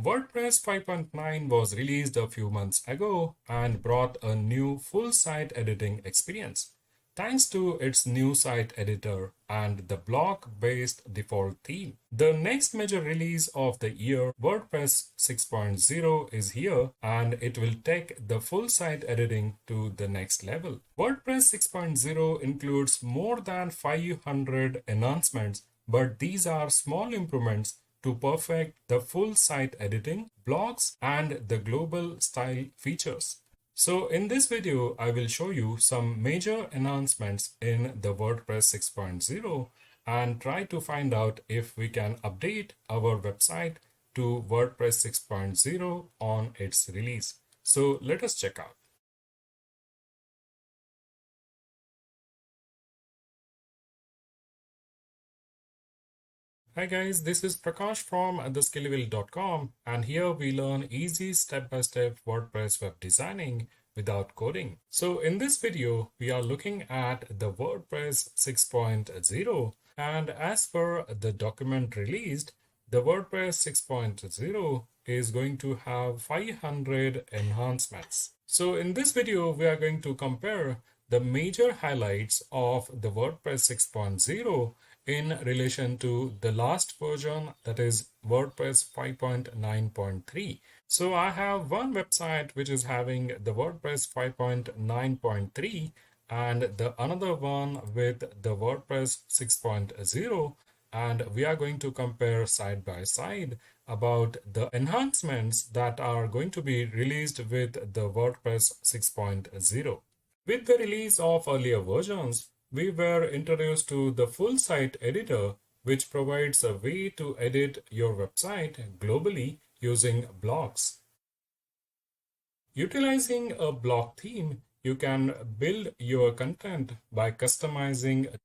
WordPress 5.9 was released a few months ago and brought a new full site editing experience. Thanks to its new site editor and the block-based default theme. The next major release of the year, WordPress 6.0, is here and it will take the full site editing to the next level. WordPress 6.0 includes more than 500 enhancements, but these are small improvements to perfect the full site editing, blocks, and the global style features. So in this video, I will show you some major enhancements in the WordPress 6.0 and try to find out if we can update our website to WordPress 6.0 on its release. So let us check out. Hi guys, this is Prakash from theskillable.com, and here we learn easy step-by-step WordPress web designing without coding. So in this video, we are looking at the WordPress 6.0, and as per the document released, the WordPress 6.0 is going to have 500 enhancements. So in this video, we are going to compare the major highlights of the WordPress 6.0 in relation to the last version, that is WordPress 5.9.3. So I have one website which is having the WordPress 5.9.3 and the another one with the WordPress 6.0, and we are going to compare side by side about the enhancements that are going to be released with the WordPress 6.0. With the release of earlier versions, we were introduced to the full site editor, which provides a way to edit your website globally using blocks. Utilizing a block theme, you can build your content by customizing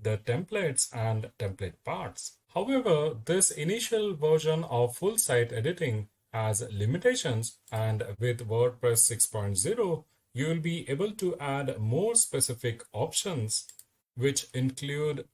the templates and template parts. However, this initial version of full site editing has limitations, and with WordPress 6.0, you will be able to add more specific options, which include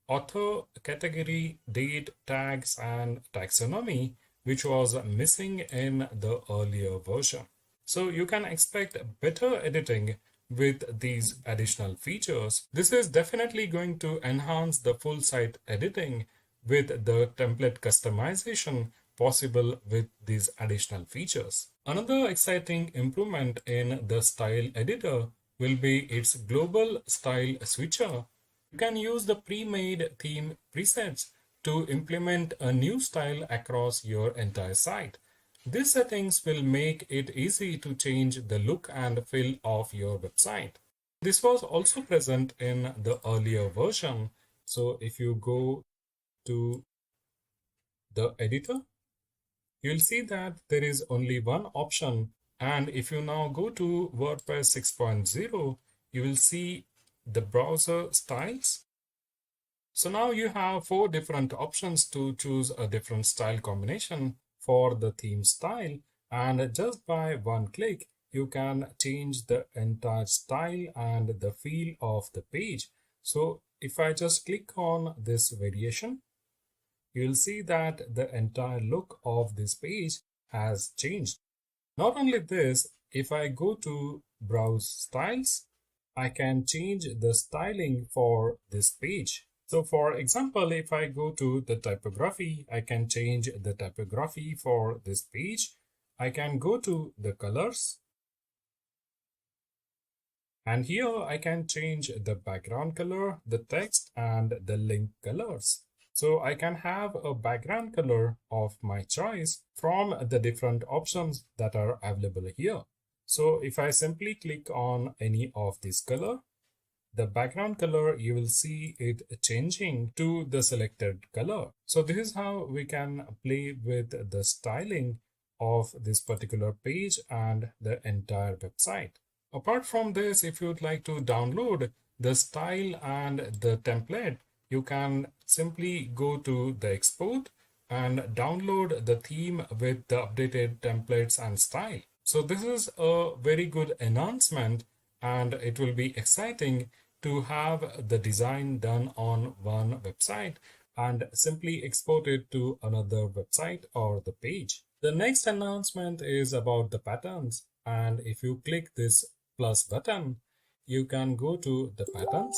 author, category, date, tags, and taxonomy, which was missing in the earlier version. So you can expect better editing with these additional features. This is definitely going to enhance the full site editing with the template customization possible with these additional features. Another exciting improvement in the style editor will be its global style switcher. You can use the pre-made theme presets to implement a new style across your entire site. These settings will make it easy to change the look and feel of your website. This was also present in the earlier version. So if you go to the editor, you'll see that there is only one option. And if you now go to WordPress 6.0, you will see the browser styles. So now you have 4 different options to choose a different style combination for the theme style. And just by one click, you can change the entire style and the feel of the page. So if I just click on this variation, you'll see that the entire look of this page has changed. Not only this, if I go to Browse Styles, I can change the styling for this page. So for example, if I go to the typography, I can change the typography for this page. I can go to the colors. And here I can change the background color, the text, and the link colors. So I can have a background color of my choice from the different options that are available here. So if I simply click on any of this color, the background color, you will see it changing to the selected color. So this is how we can play with the styling of this particular page and the entire website. Apart from this, if you'd like to download the style and the template, you can simply go to the export and download the theme with the updated templates and style. So this is a very good enhancement, and it will be exciting to have the design done on one website and simply export it to another website or the page. The next announcement is about the patterns, and if you click this plus button, you can go to the patterns.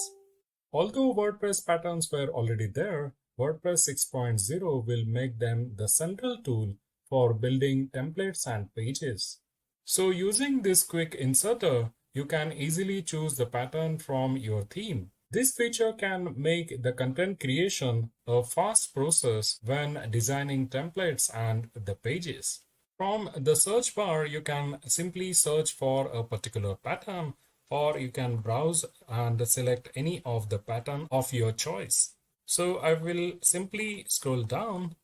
Although WordPress patterns were already there, WordPress 6.0 will make them the central tool for building templates and pages. So using this quick inserter, you can easily choose the pattern from your theme. This feature can make the content creation a fast process when designing templates and the pages. From the search bar, you can simply search for a particular pattern, or you can browse and select any of the pattern of your choice. So I will simply scroll down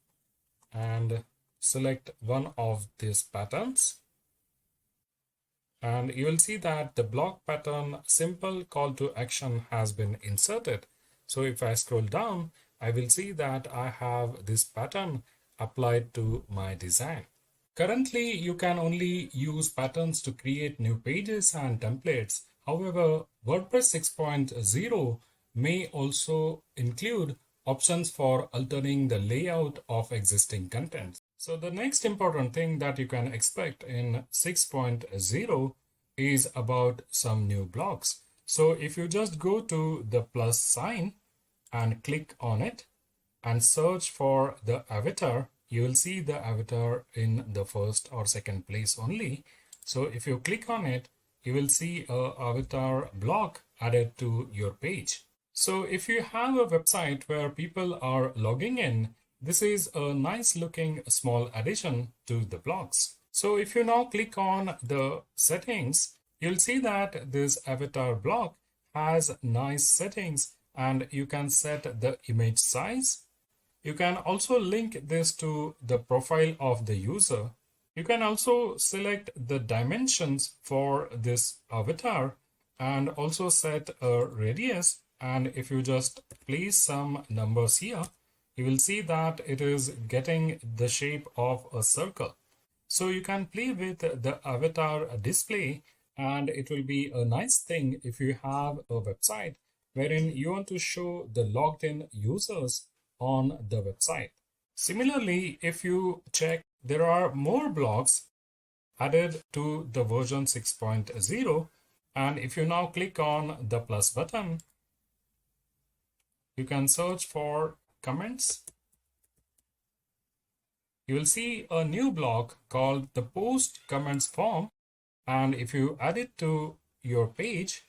and select one of these patterns. And you will see that the block pattern simple call to action has been inserted. So if I scroll down, I will see that I have this pattern applied to my design. Currently, you can only use patterns to create new pages and templates. However, WordPress 6.0 may also include options for altering the layout of existing content. So the next important thing that you can expect in 6.0 is about some new blocks. So if you just go to the plus sign and click on it and search for the avatar, you will see the avatar in the first or second place only. So if you click on it, you will see a avatar block added to your page. So if you have a website where people are logging in, this is a nice looking small addition to the blocks. So if you now click on the settings, you'll see that this avatar block has nice settings, and you can set the image size. You can also link this to the profile of the user. You can also select the dimensions for this avatar and also set a radius. And if you just place some numbers here, you will see that it is getting the shape of a circle. So you can play with the avatar display, and it will be a nice thing if you have a website wherein you want to show the logged in users on the website. Similarly, if you check, there are more blocks added to the version 6.0, and if you now click on the plus button, you can search for comments. You will see a new block called the post comments form, and if you add it to your page,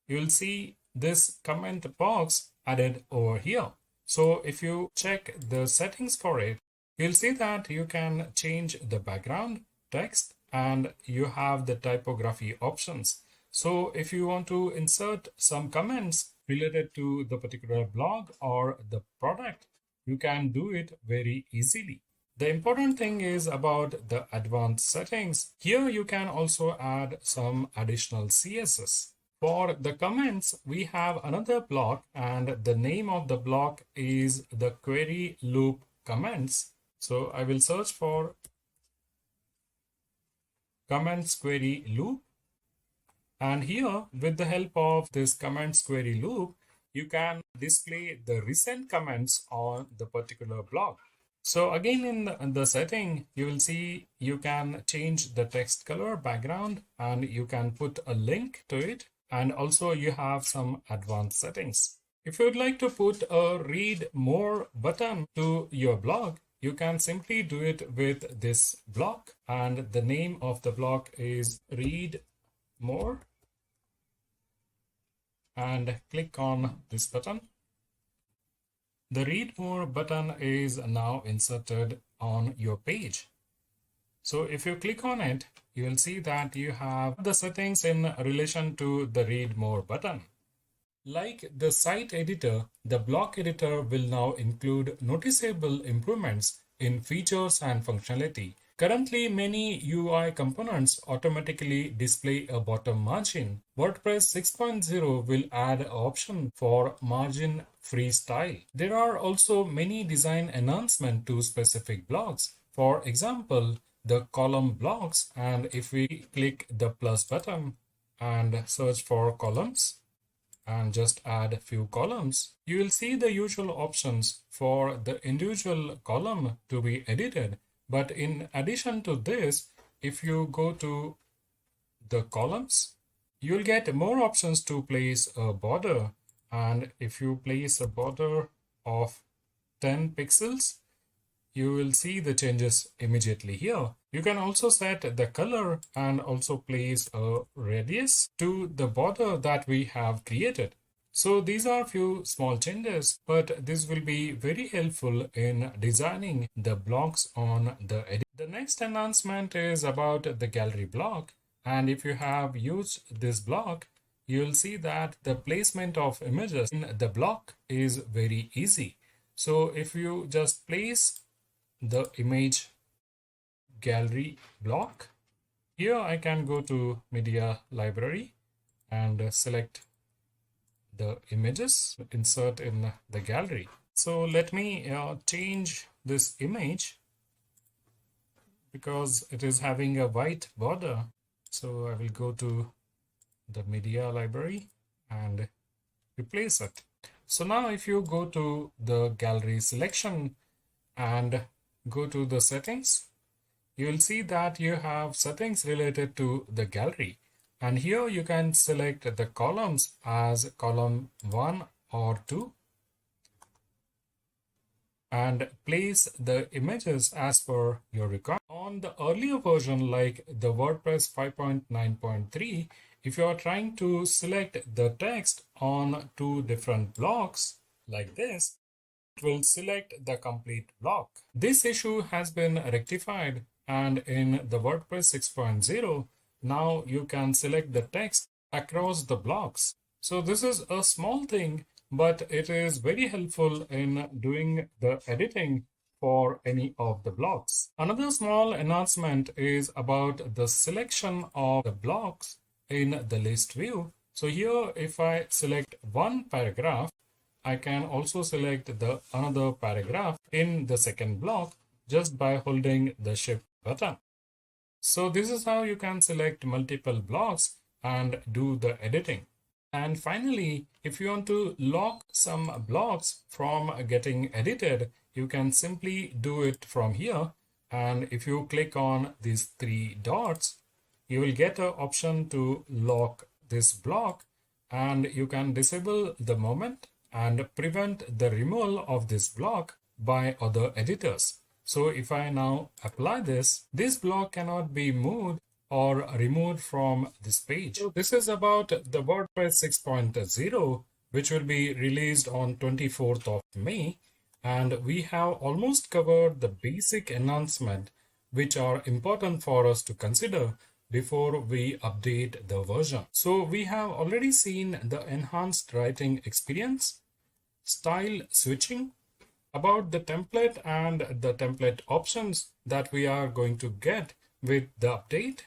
you will see this comment box added over here. So if you check the settings for it, you'll see that you can change the background text and you have the typography options. So if you want to insert some comments related to the particular blog or the product, you can do it very easily. The important thing is about the advanced settings. Here you can also add some additional CSS. For the comments, we have another block, and the name of the block is the query loop comments. So I will search for comments query loop. And here, with the help of this comments query loop, you can display the recent comments on the particular blog. So again, in the setting, you will see you can change the text color background and you can put a link to it. And also you have some advanced settings. If you would like to put a read more button to your blog, you can simply do it with this block. And the name of the block is read more. And click on this button. The read more button is now inserted on your page. So if you click on it, you will see that you have the settings in relation to the read more button. Like the site editor, the block editor will now include noticeable improvements in features and functionality. Currently, many UI components automatically display a bottom margin. WordPress 6.0 will add an option for margin-free style. There are also many design enhancements to specific blocks. For example, the column blocks, and if we click the plus button and search for columns, and just add a few columns, you will see the usual options for the individual column to be edited. But in addition to this, if you go to the columns, you'll get more options to place a border. And if you place a border of 10 pixels, you will see the changes immediately here. You can also set the color and also place a radius to the border that we have created. So these are a few small changes, but this will be very helpful in designing the blocks on the edit. The next enhancement is about the gallery block. And if you have used this block, you'll see that the placement of images in the block is very easy. So if you just place the image gallery block, here I can go to media library and select the images, insert in the gallery. So let me change this image because it is having a white border. So I will go to the media library and replace it. So now if you go to the gallery selection and go to the settings, you will see that you have settings related to the gallery. And here you can select the columns as column 1 or 2 and place the images as per your requirement. On the earlier version like the WordPress 5.9.3, if you are trying to select the text on 2 different blocks like this, it will select the complete block. This issue has been rectified, and in the WordPress 6.0, now you can select the text across the blocks. So this is a small thing, but it is very helpful in doing the editing for any of the blocks. Another small enhancement is about the selection of the blocks in the list view. So here, if I select one paragraph, I can also select the another paragraph in the second block just by holding the Shift button. So this is how you can select multiple blocks and do the editing. And finally, if you want to lock some blocks from getting edited, you can simply do it from here. And if you click on these 3 dots, you will get an option to lock this block, and you can disable the moment and prevent the removal of this block by other editors. So if I now apply this, this block cannot be moved or removed from this page. So this is about the WordPress 6.0, which will be released on 24th of May. And we have almost covered the basic enhancement which are important for us to consider before we update the version. So we have already seen the enhanced writing experience, style switching, about the template and the template options that we are going to get with the update.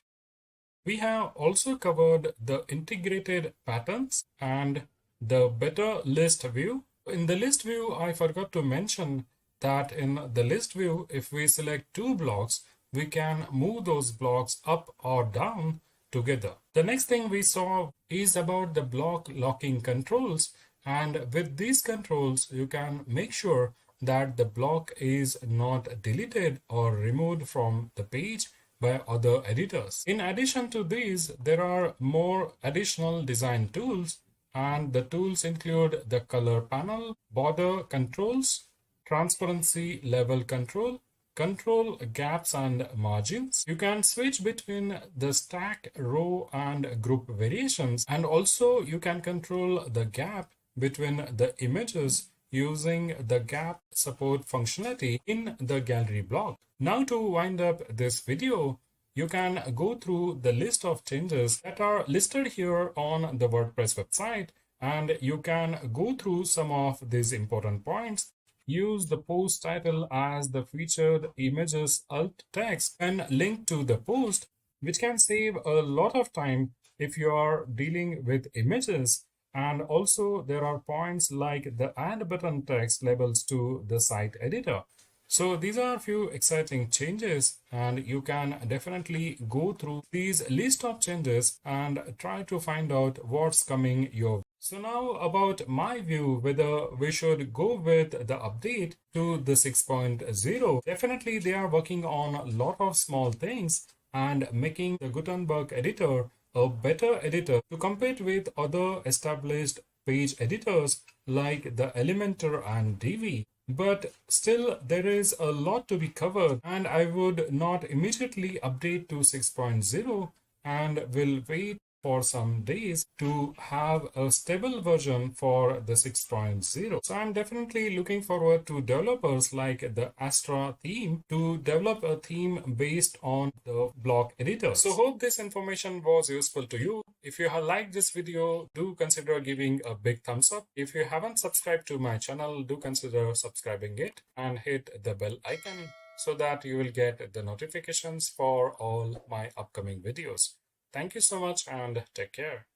We have also covered the integrated patterns and the better list view. In the list view, I forgot to mention that in the list view, if we select 2 blocks, we can move those blocks up or down together. The next thing we saw is about the block locking controls. And with these controls, you can make sure that the block is not deleted or removed from the page by other editors. In addition to these, there are more additional design tools, and the tools include the color panel, border controls, transparency level control, control gaps and margins. You can switch between the stack, row and group variations, and also you can control the gap between the images using the gap support functionality in the gallery block. Now to wind up this video, you can go through the list of changes that are listed here on the WordPress website, and you can go through some of these important points. Use the post title as the featured images alt text and link to the post, which can save a lot of time if you are dealing with images. And also there are points like the add button text labels to the site editor. So these are a few exciting changes, and you can definitely go through these list of changes and try to find out what's coming your way. So now about my view whether we should go with the update to the 6.0. Definitely they are working on a lot of small things and making the Gutenberg editor a better editor to compete with other established page editors like the Elementor and Divi. But still, there is a lot to be covered, and I would not immediately update to 6.0 and will wait for some days to have a stable version for the 6.0. So I'm definitely looking forward to developers like the Astra team to develop a theme based on the block editor. So hope this information was useful to you. If you have liked this video, do consider giving a big thumbs up. If you haven't subscribed to my channel, do consider subscribing it and hit the bell icon so that you will get the notifications for all my upcoming videos. Thank you so much and take care.